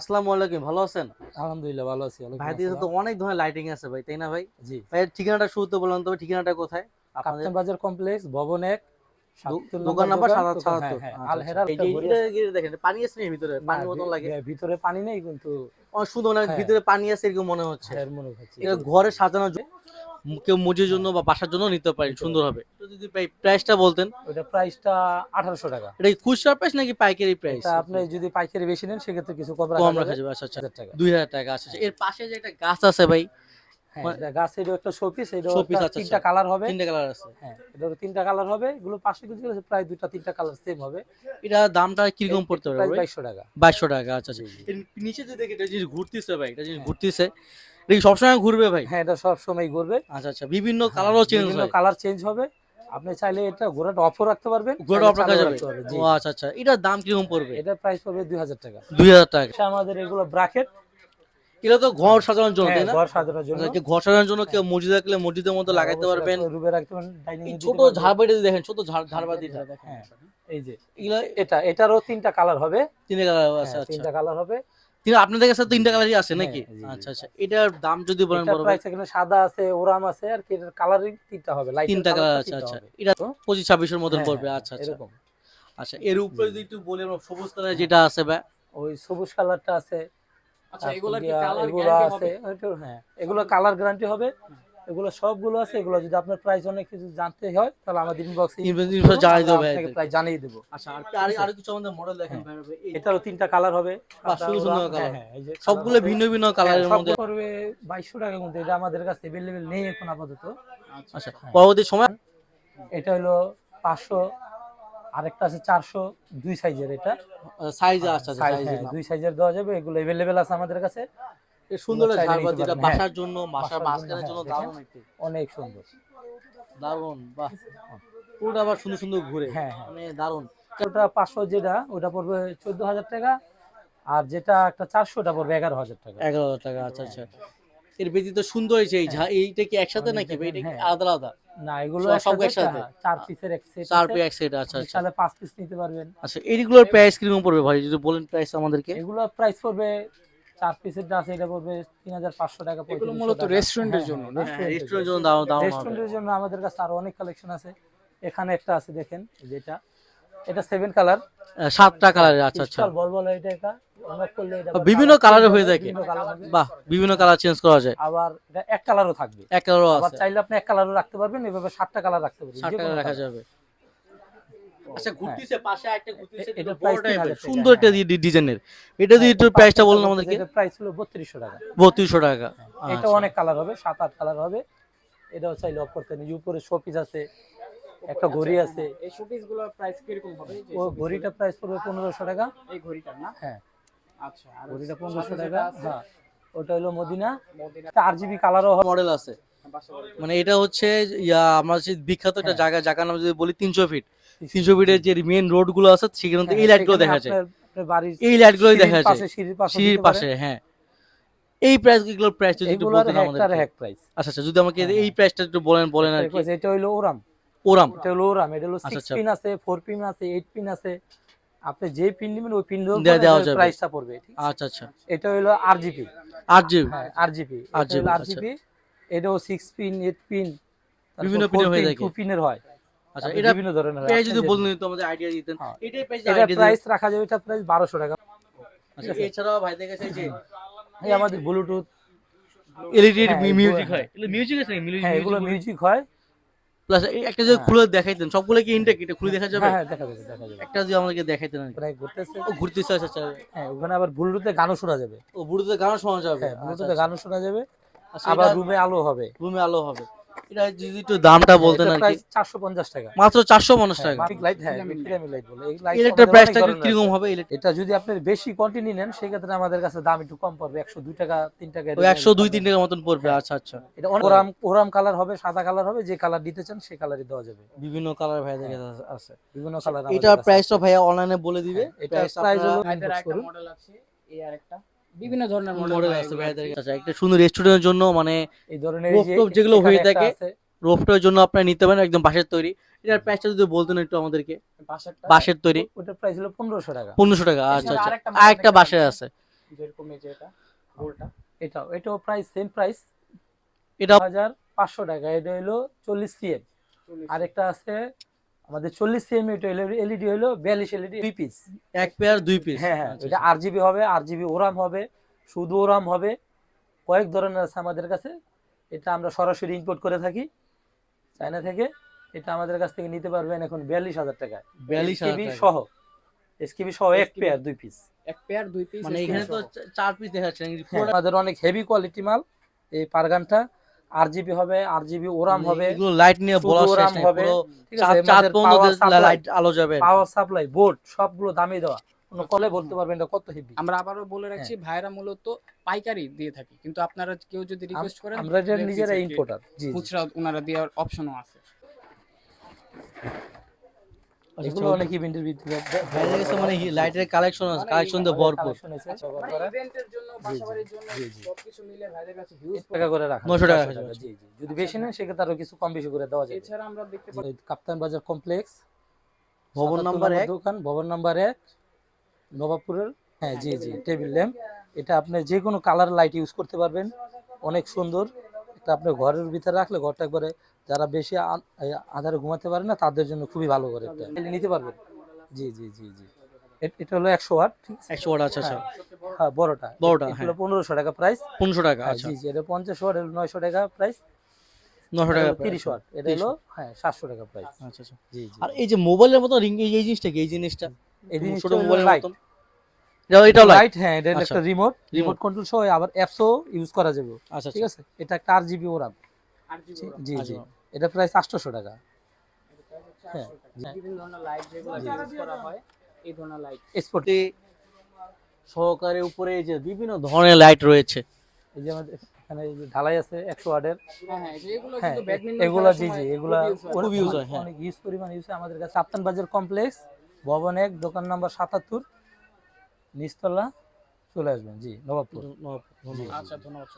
আসসালামু আলাইকুম, ভালো আছেন? আলহামদুলিল্লাহ ভালো আছি। ওয়ালাইকুম ভাইদের তো আসসালাম। অনেক ধরনের লাইটিং আছে ভাই, তাই না ভাই? জি। ভাই ঠিকানাটা শুরুতে বললাম, তবে ঠিকানাটা কোথায় আপনাদের? কাপ্তান বাজার কমপ্লেক্স ভবন ১ ৭৭ দোকান নম্বর নাম্বার দোকান। হ্যাঁ, ৭৭। হ্যাঁ। আচ্ছা, আল আচ্ছা। হেরার এই একটা যে ঘড়ি এটা আছে। দেখেন, পানি আছে নাকি ভিতরে? না পানির মতন লাগে। ভিতরে পানি নেই কিন্তু অনেক সুন্দর, মানে হ্যাঁ, ভিতরে পানি আছে এরকম মনে হচ্ছে। হ্যাঁ মনে হচ্ছে। এটা ঘরে সাজানোর জন্য, কেউ মুজির হ্যাঁ, জন্য বা বাসার জন্য নিতে পারেন, নিতে সুন্দর পারবেন। হবে। তো যদি ভাই প্রাইসটা বলতেন। ওইটার প্রাইসটা ৳১৮০০। এটা কি খুচরা প্রাইস নাকি পাইকারি প্রাইস? এটা আপনি যদি পাইকারি বেশি নেন সেক্ষেত্রে কিছু কম রাখা কম রাখা যাবে। যাবে। আচ্ছা, আচ্ছা। ৳১,০০০। ২,০০০ টাকা। আচ্ছা, আচ্ছা। এর পাশে যে একটা গাছ আছে ভাই, হ্যাঁ, এটা গাছেরও একটা শোপিস, এটাও একটা শোপিস। আচ্ছা, ৩ আচ্ছা। টা কালার হবে। ৩ টা কালার আছে। হ্যাঁ, এটারও ৩ টা কালার হবে। এগুলো পাশে কিছু প্রায় ২ টা ৩ টা কালার সেম হবে। এটা দামটা কিরকম পড়তে এটার পারে প্রাইস ভাই? ৳২২০০। ২২০০ টাকা। আচ্ছা, আচ্ছা। জি, জি। এর নিচে যে দেখি একটা জিনিস ঘুরতেছে ভাই, একটা জিনিস হ্যাঁ। ঘুরতেছে। এটা কি সবসময় ঘুরবে ভাই? হ্যাঁ, এটা সবসময় ঘুরবে। আচ্ছা, আচ্ছা। বিভিন্ন হ্যাঁ, কালারও চেঞ্জ বিভিন্ন হয়। কালার চেঞ্জ হবে। আপনি চাইলে এটা ঘোড়াটা অফও রাখতে পারবেন, ঘোড়াটা চাইলে অফ রাখা চালুও যাবে? রাখতে পারবেন। ও জি, জি। আচ্ছা, আচ্ছা। এটার দাম কিরকম পড়বে? এটার প্রাইস পড়বে ৳২,০০০। ৳২,০০০ টাকা। আমাদের এগুলো ব্রাকেট। এটা তো ঘর সাজানোর জন্য, হ্যাঁ, তাই না? ঘর সাজানোর জন্য। আচ্ছা, যে ঘর সাজানোর জন্য কেউ হ্যাঁ, মসজিদ রাখলে মসজিদের মধ্যে হ্যাঁ, লাগাইতে অবশ্যই পারবেন। রাখতে রুমে রাখতে পারেন, ডাইনিং এই এ ছোট দিতে পারবেন। ঝাড়বাতি দেখেন, ছোট ঝাড়বাতিটা দেখেন। হ্যাঁ, এই যে এগুলা এটারও ৩ টা কালার হবে। ৩ টা কালার আছে। হ্যাঁ, ৩ আচ্ছা। টা কালার হবে। আপনাদের কাছে জি, ৩ টা জি। কালারই আছে হ্যাঁ, নাকি? জি, জি। আচ্ছা, আচ্ছা। এটার দাম যদি বলেন এটার বড় ভাই? প্রাইস এখানে সাদা আছে, ওরাম আছে আর কি এটার কালারিং ৩ টা হবে। ৩ লাইটের টা কালার কালারটা আছে। ৩ টা আচ্ছা। হবে। এটা তো ২৫-২৬ এর মতন হ্যাঁ, পড়বে। হ্যাঁ, আচ্ছা, আচ্ছা। এরকম। আচ্ছা, এর জি, উপরে যদি জি। একটু বলি, আমরা সবুজ কালারের হ্যাঁ, যেটা আছে ভাই। ওই সবুজ কালারটা আছে। আচ্ছা, তারপর এগুলার কি গিয়া কালার এগুলো গ্যারান্টি আছে হবে? ওইটা হ্যাঁ, এগুলো কালার গ্যারান্টি হবে। এগুলো সবগুলো আছে। এগুলো যদি আপনার প্রাইস অনেক কিছু জানতে হয় তাহলে আমাদের ইনবক্সে ইনবক্স ইনফো করুন। জানাই আমরা দেবো আপনাকে ভাইয়াদেরকে। প্রাইস জানিয়ে দেব। আচ্ছা, ঠিক আছে? আরো কিছু আমাদের মডেল দেখেন হ্যাঁ। ভাই। এই এটারও ৩ টা কালার হবে। বাহ! সাদা, সুন্দর, ওরাম সুন্দর হ্যাঁ, কালার। হ্যাঁ, এই যে কালার সবগুলো হবে। ভিন্ন, ভিন্ন হ্যাঁ, কালারের মধ্যে। সবগুলো পড়বে ৳২২০০ কিন্তু এটা আমাদের কাছে এভেইলেবল নেই এখন আপাতত। আচ্ছা, হ্যাঁ। পরবর্তী সময় এটা হলো ৫০০, আরেকটা আছে ৪০০, ২ সাইজের এটা। সাইজ হ্যাঁ, আছে, আচ্ছা, সাইজ সাইজের হ্যাঁ, নাম। ২ সাইজের দেওয়া যাবে। এগুলো এভেইলেবল আছে আমাদের কাছে। সুন্দর এগুলো একটা চাইলে নিতে ঝাড়বাতি, এটা পারেন। হ্যাঁ, বাসার জন্য, বাসার বাসার জন্য মাঝখানের হ্যাঁ, জন্য দেখেন দারুণ একটি। অনেক সুন্দর। দারুণ, বাহ! পুরোটা আবার সুন্দর, সুন্দর ঘুরে। হ্যাঁ, হ্যাঁ। মানে দারুণ। ওটা ৫০০ যেটা ওটা পড়বে ৳১৪,০০০। আর যেটা একটা ৪০০ ওটা পড়বে ৳১১,০০০। ৳১১,০০০ টাকা। আচ্ছা, হ্যাঁ, আচ্ছা। এর ব্যতীত সুন্দর হয়েছে এই হ্যাঁ। এইটা কি একসাথে অনেক নাকি ভাই? দেখেন এটা কি হ্যাঁ। আলাদা, আলাদা? না এগুলো সব একসাথে একসাথে? ৪ পিসের এক সেট ৪ আছে। পে এক সেট। আচ্ছা, আপনি আচ্ছা। চাইলে ৫ পিস নিতে পারবেন। আচ্ছা, এইগুলোর প্রাইস কিরকম পড়বে ভাই? যদি বলেন প্রাইস আমাদেরকে। এগুলো প্রাইস পড়বে ৪ পিসেরটা আছে এটা পড়বে ৳৩,৫০০, এগুলো ৳৩,৫০০। মূলত রেস্টুরেন্টের হ্যাঁ, জন্য হ্যাঁ, না? হ্যাঁ, রেস্টুরেন্টের জন্য। রেস্টুরেন্টের জন্য দারুণ, দারুণ হবে। রেস্টুরেন্টের জন্য আমাদের কাছে আরো অনেক কালেকশন আছে। এখানে একটা আছে দেখেন যেটা এটা 7 কালার। ৭ টা হ্যাঁ, কালারের। আচ্ছা, আচ্ছা। ক্রিস্টাল বল বলে এটা অনঅফ করলে এটা আবার বিভিন্ন কালার চেঞ্জ কালারের হয়ে হবে, থাকে। বিভিন্ন কালার হবে। বাহ! বিভিন্ন কালার চেঞ্জ করা যায়। আবার এটা এক কালারও থাকবে। এক কালারও আবার আছে। চাইলে আপনি এক কালারও রাখতে পারবেন। এভাবে ৭ টা কালার রাখতে পারবেন। ৬০ যে টাকা কোনো রাখা কালার। যাবে। আচ্ছা, হ্যাঁ। ঘুরতিছে পাশে আরেকটা ঘুরতিছে, এটার বড় প্রাইস টাইপের ৩,০০০ সুন্দর একটা হ্যাঁ। ডিজাইনের। এটা দিয়ে হ্যাঁ, একটু এটা প্রাইসটা ৫ বলুন টাকা আমাদেরকে। এটার প্রাইস হলো ৳৩২০০। ৳৩২০০ এটাও আচ্ছা। অনেক কালার হবে, ৭-৮ কালার হবে। এটাও চাইলে অফ করতে পারেন। উপরে শোপিস আছে, একটা ঘড়ি আছে। এই শোপিস গুলোর প্রাইস কিরকম হবে? যে ও শোপিস ঘড়িটা প্রাইস পড়বে ৳১৫০০। এই ঘড়িটার না? হ্যাঁ, আচ্ছা, আর ঘড়িটা সাথে ৳১৫০০। যেটা আছে হ্যাঁ, ওটা হলো মদিনা। মদিনা এটা RGB কালারও হবে। মডেল আছে। পাশাপাশি। মানে এটা হচ্ছে আমার যে বিখ্যাত একটা হ্যাঁ, জায়গা, জায়গার নাম যদি বলি ৩০০ ফিট। ৩০০ ফিটের যে মেইন রোড গুলো আছে সেখানে তো হ্যাঁ, এই লাইট গুলো সেখানে দেখা যায়। আপনার আপনার বাড়ির এই লাইট গুলোই সিঁড়ির দেখা যায়। পাশে সিঁড়ির পাশেও সিঁড়ির দিতে পারেন। পাশে, হ্যাঁ। এই এগুলোর প্রাইস যদি একটু এইগুলার বলতেন একটার আমাদেরকে। এক প্রাইস। আচ্ছা, আচ্ছা। যদি আমাকে হ্যাঁ, এই হ্যাঁ। প্রাইসটা একটু বলেন একটার এক আরকি। প্রাইস। এটা হইলো ওরাম। ওরাম। এটা হলো ওরাম। এটা হলো আচ্ছা, 6 আচ্ছা। পিন আছে, 4 পিন আছে, 8 পিন আছে। আপনি যে পিন নিবেন ওই পিনের উপর দেওয়া এটার যাবে। প্রাইসটা পড়বে। ঠিক আছে? আচ্ছা, আচ্ছা। এটা হলো RGB। ৮ জিবি। হ্যাঁ, RGB। এটা ৮ হলো জিবি। আচ্ছা। RGB। এটাও 6 পিন, 8 পিন, তারপর বিভিন্ন 4 পিনের হয়ে পিন, থাকে। 2 পিনের হয়। আচ্ছা, তারপরে এটা বিভিন্ন ধরনের হয়। প্রাইস আপনি যদি যেটা বলতেন, একটু আমাদের আইডিয়া দিতেন। হ্যাঁ, এটার প্রাইস এটার আইডিয়া দিতেন। প্রাইস রাখা যাবে এটার প্রাইস ৳১২০০। ঠিক আচ্ছা, আছে? এছাড়াও ভাইদের কাছে এই যে এই আমাদের ব্লুটুথ এলইডি হ্যাঁ, মিউজিক হয়। হ্যাঁ, এগুলো মিউজিক আছে নাকি? হ্যাঁ, মিউজিক এগুলো বলে। মিউজিক হয়। প্লাস একটা যদি হ্যাঁ, খুলে দেখাইতেন, সবগুলো কি ইনটেক? এটা খুলে দেখা যাবে? হ্যাঁ, হ্যাঁ, দেখা যাবে, দেখা যাবে। একটা যদি আমাদেরকে দেখাইতেন আরকি। প্রায় ঘুরতেছে। ও ঘুরতেছে। আচ্ছা, আচ্ছা। হ্যাঁ, ওখানে আবার ব্লুটুথে গানও শোনা যাবে। ও ব্লুটুথে গানও শোনা যাবে। হ্যাঁ, আচ্ছা, ব্লুটুথে আচ্ছা। গানও শোনা যাবে। আচ্ছা, আবার এটা রুমে আলো হবে। রুমে আলো হবে। এটা যদি একটু দামটা হ্যাঁ, বলতেন এটার আরকি। প্রাইস ৳৪৫০। মাত্র ৳৪৫০ হ্যাঁ, টাকা। মাফিক লাইট হ্যাঁ, পিরামিড লাইট বলে। এই লাইট ইলেকট্রিক আমাদের অনেক প্রাইসটা ধরনের কিরকম আছে। হবে? এটা যদি আপনি বেশি কোয়ান্টিটি নেন সেক্ষেত্রে আমাদের কাছে দাম একটু কম পড়বে। ৳১০২, ৳৩ ওই এরকম কম ১০২-৩ পড়বে। টাকার মতন পড়বে। হ্যাঁ, আচ্ছা, আচ্ছা। এটা ওরাম ওরাম কালার হবে, সাদা কালার হবে। যে কালার দিতে চান সেই কালারই দেওয়া যাবে। বিভিন্ন কালার ভাইদের কাছে আছে। বিভিন্ন কালার আমাদের এটার কাছে প্রাইসটা আছে। ভাইয়া অনলাইনে বলে দিবে। হ্যাঁ, এটার প্রাইস প্রাইস আপনারা হলো ভাইদের ইনবক্স একটা করুন। মডেল আছে, এই আরেকটা বিভিন্ন ধরনের মডেল মডেল হয় আছে এগুলো আর ভাইদের কি। কাছে। একটা সুন্দর রেস্টুরেন্টের জন্য, মানে এই ধরনের এই যে রুফটপ যেগুলো এখানে হয়ে একটা থাকে, আছে। রুফটপের জন্য আপনারা নিতে পারেন, একদম বাঁশের তৈরি। এটার প্রাইসটা যদি বলতেন একটু আমাদেরকে। পাশেরটা বাঁশের তৈরি ওটার প্রাইস হলো ৳১৫০০। ৳১৫০০। আচ্ছা, এছাড়া আচ্ছা। আরেকটা মডেল আরেকটা দেখতে বাঁশের পাচ্ছি। আছে। যেরকম এই যে এটা গোলটা এটাও প্রাইস সেম প্রাইস, এটা 2500 টাকা। এটা হলো 40 সিএম। আরেকটা আছে আমাদের 40 সিএম, এটা হলো এলইডি, হলো 42 এলইডি 2 পিস। এক পেয়ার 2 পিস। হ্যাঁ হ্যাঁ, এটা আরজিবি হবে, আরজিবি ওরাম হবে, শুধু ওরাম হবে, কয়েক ধরনের আছে আমাদের কাছে। এটা আমরা সরাসরি ইম্পোর্ট করে থাকি চায়না থেকে। এটা আমাদের কাছ থেকে নিতে পারবেন এখন 42,000 টাকায়, 42,000 এসকেবি টাকা। সহ, এসকেবি সহ এক পেয়ার 2 পিস। এক পেয়ার 2 পিস, মানে এখানে তো 4 পিস দেখাচ্ছে আমাদের অনেক হেভি কোয়ালিটি মাল এই পারগানটা। আরজিবি হবে, আরজিবি ওরাম হবে, এগুলো লাইট নিয়ে বলা শুধু শেষ ওরাম নাই, হবে, পুরো ঠিক আছে? চার আমাদের পর্যন্ত power supply, লাইট আলো যাবে। পাওয়ার সাপ্লাই, বোর্ড সবগুলো দামি দেওয়া, কোনো কলে বলতে পারবেন এটা কত হেভি। আমরা আবারও বলে রাখছি ভাইরা মূলত পাইকারি দিয়ে থাকে, কিন্তু আপনারা কেউ যদি রিকোয়েস্ট করেন আমরা এটা নিজেরা ইম্পোর্টার। জি, খুচরা ওনারা দেওয়ার অপশনও আছে। এগুলো অনেক ইভেন্টের ভিতরে বাইরে গেছে মানে লাইটের কালেকশন আছে, কালেকশন দিয়ে ভরপুর। কালেকশন আছে। মানে ইভেন্টের জন্য, বাসাবাড়ির জন্য সবকিছু মিলে ভাইদের কাছে হিউজ টাকা করে রাখা 900 টাকা। জি জি, যদি বেশি নেন সেক্ষেত্রে আরো কিছু কম বেশি করে দেওয়া যাবে। এছাড়া আমরা দেখতে পাচ্ছি এই কাপ্তান বাজার কমপ্লেক্স, ভবন 77 নাম্বার নম্বর 1, দোকান, ভবন নাম্বার 1, নবাবপুরের। হ্যাঁ জি জি, টেবিল ল্যাম্প। এটা আপনি যে কোনো কালার লাইট ইউজ করতে পারবেন, অনেক সুন্দর। এটা আপনি ঘরের ভিতরে রাখলে ঘরটা একবারে, যারা বেশি আঁধারে ঘুমাতে পারে না তাদের জন্য খুবই ভালো করে এটা নিতে পারবেন। জি জি জি জি, এটা হলো 100 ওয়াট, ঠিক আছে? 100 ওয়াট। আচ্ছা আচ্ছা, হ্যাঁ বড়টা, বড়টা, এটা হ্যাঁ। হলো 1500 টাকা প্রাইস। 1500 টাকা। হ্যাঁ আচ্ছা, জি জি, এটা 50 ওয়াট, হলো 900 টাকা প্রাইস। 900 টাকা। 30 ওয়াট, এটা হলো হ্যাঁ 700 টাকা প্রাইস। আচ্ছা আচ্ছা। জি জি, আর এই যে মোবাইলের মতো রিং, এই জিনিসটা কি? এই জিনিসটা এই জিনিসটা ছোট হলো মোবাইলের লাইট। মতো, এটাও লাইট। লাইট, হ্যাঁ, এটা আচ্ছা। একটা রিমোট Remote কন্ট্রোল সহ, আবার অ্যাপসও ইউজ করা যাবে। আচ্ছা ঠিক আছে, এটা একটা আরজিবি ওরাম। জি জি, এটা প্রাইস 800 টাকা। হ্যাঁ, বিভিন্ন ধরনের লাইট যেগুলো ইউজ করা হয়, এই ধরনের লাইট এক্সপোর্ট। সহকারে উপরে এই যে বিভিন্ন ধরনের লাইট রয়েছে। এই যে আমাদের এখানে এই যে ঢালাই আছে 100 ওয়াটের। হ্যাঁ হ্যাঁ, এগুলো হ্যাঁ, কিন্তু ব্যাডমিন্টন এগুলা জি জি, এগুলা খুব use হয়, হ্যাঁ। অনেক ইউজ পরিমাণ ইউজ হয় আমাদের কাছে। কাপ্তান বাজার কমপ্লেক্স, ভবন 1, দোকান নাম্বার 77, নিচতলা, চলে আসবেন। জি, নবাবপুর। আচ্ছা, ধন্যবাদ।